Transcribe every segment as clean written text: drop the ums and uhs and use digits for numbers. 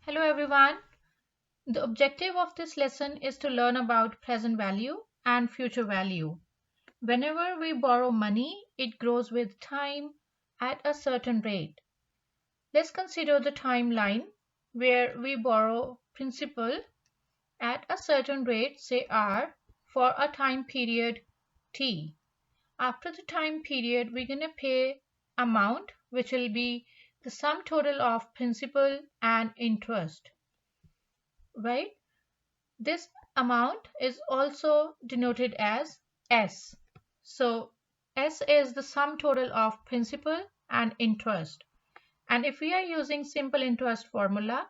Hello everyone. The objective of this lesson is to learn about present value and future value. Whenever we borrow money, it grows with time at a certain rate. Let's consider the timeline where we borrow principal at a certain rate, say R, for a time period T. After the time period, we're going to pay amount which will be the sum total of principal and interest, right? This amount is also denoted as S. So S is the sum total of principal and interest. And if we are using simple interest formula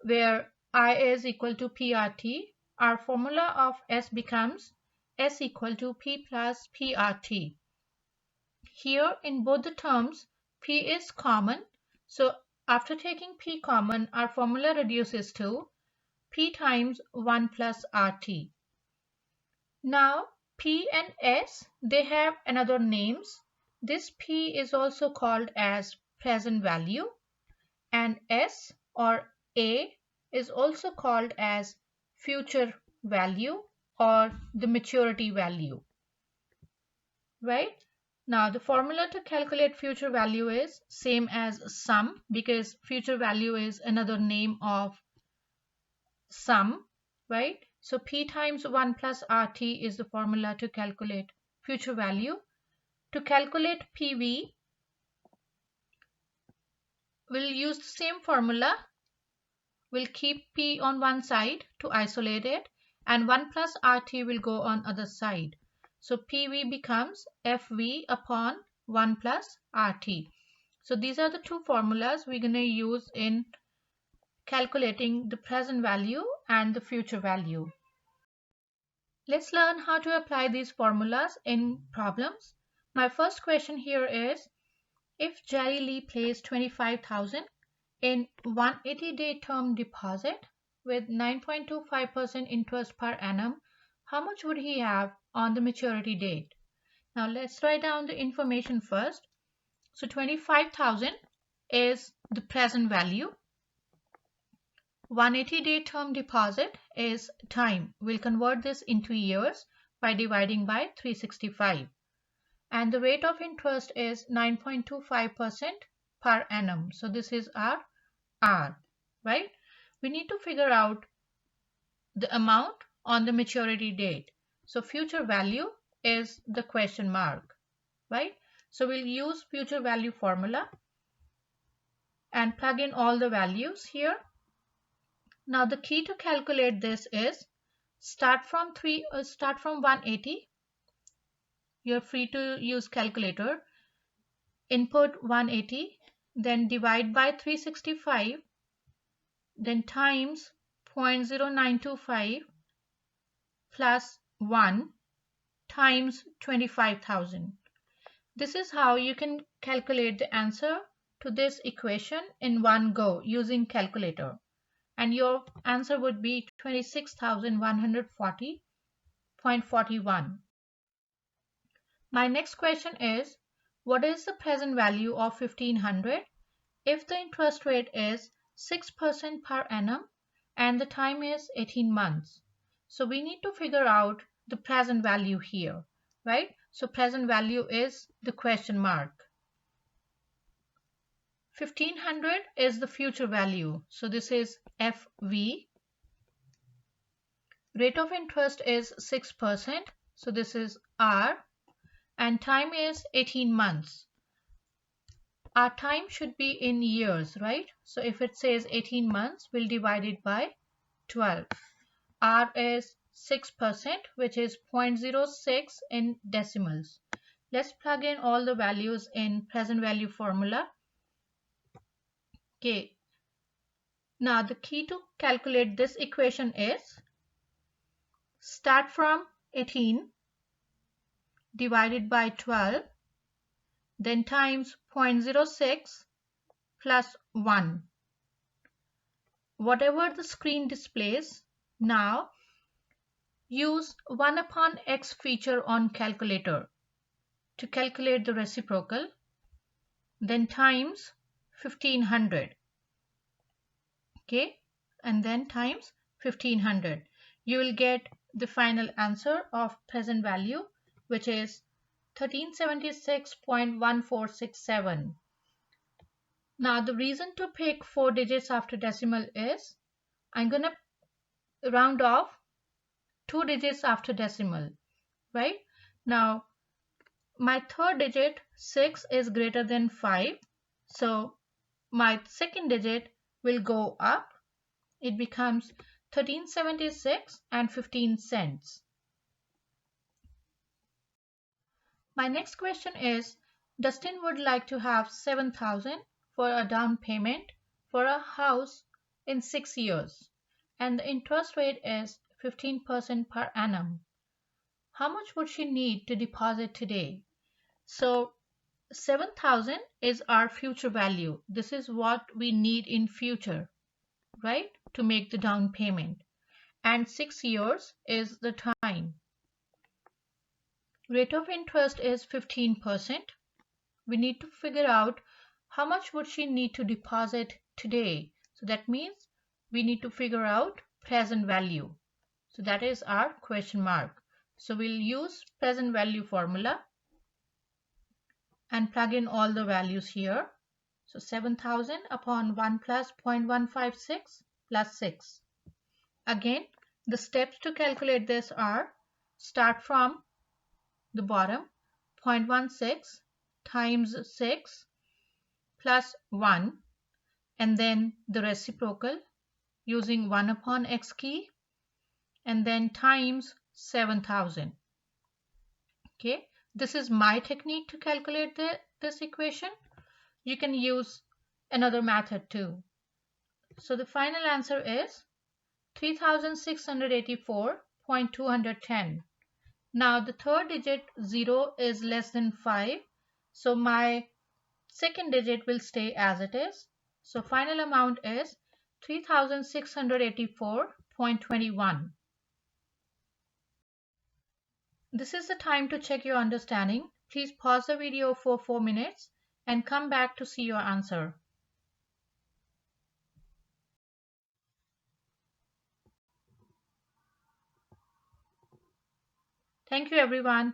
where I is equal to PRT, our formula of S becomes S equal to P plus PRT. Here in both the terms, P is common. So after taking P common, our formula reduces to P times 1 plus RT. Now P and S, they have another names. This P is also called as present value, and S or A is also called as future value or the maturity value, right? Now the formula to calculate future value is same as sum, because future value is another name of sum, right? So P times 1 plus RT is the formula to calculate future value. To calculate PV, we'll use the same formula. We'll keep P on one side to isolate it, and 1 plus RT will go on other side. So PV becomes FV upon 1 plus RT. So these are the two formulas we're going to use in calculating the present value and the future value. Let's learn how to apply these formulas in problems. My first question here is, if Jerry Lee placed 25,000 in 180-day term deposit with 9.25% interest per annum, how much would he have on the maturity date? Now let's write down the information first. So 25,000 is the present value. 180-day term deposit is time. We'll convert this into years by dividing by 365. And the rate of interest is 9.25% per annum. So this is our R, right? We need to figure out the amount on the maturity date. So future value is the question mark, right? So we'll use future value formula and plug in all the values here. Now the key to calculate this is start from 180. You're free to use calculator. Input 180, then divide by 365, then times 0.0925 plus 1 times 25,000. This is how you can calculate the answer to this equation in one go using calculator. And your answer would be 26,140.41. My next question is, what is the present value of 1500 if the interest rate is 6% per annum and the time is 18 months? So we need to figure out the present value here, right? So present value is the question mark. 1500 is the future value. So this is FV. Rate of interest is 6%. So this is R. And time is 18 months. Our time should be in years, right? So if it says 18 months, we'll divide it by 12. R is 6%, which is 0.06 in decimals. Let's plug in all the values in present value formula. Okay. Now the key to calculate this equation is start from 18 divided by 12, then times 0.06 plus 1. Whatever the screen displays, now use 1 upon x feature on calculator to calculate the reciprocal, then times 1500. okay, and then times 1500. You will get the final answer of present value, which is 1376.1467. Now, the reason to pick 4 digits after decimal is I'm going to round off 2 digits after decimal, right? Now, my third digit 6 is greater than 5, so my second digit will go up. It becomes 1376 and 15 cents. My next question is, Dustin would like to have 7,000 for a down payment for a house in 6 years, and the interest rate is 15% per annum. How much would she need to deposit today? So 7,000 is our future value. This is what we need in future, right? To make the down payment. And 6 years is the time. Rate of interest is 15%. We need to figure out how much would she need to deposit today. So that means we need to figure out present value. So that is our question mark. So we'll use present value formula and plug in all the values here. So 7,000 upon 1 plus 0.156 plus 6. Again, the steps to calculate this are start from the bottom, 0.16 times 6 plus 1, and then the reciprocal using 1 upon x key, and then times 7,000. Okay, this is my technique to calculate this equation. You can use another method too. So the final answer is 3,684.210. Now the third digit 0 is less than 5, so my second digit will stay as it is. So final amount is 3,684.21. This is the time to check your understanding. Please pause the video for 4 minutes and come back to see your answer. Thank you everyone.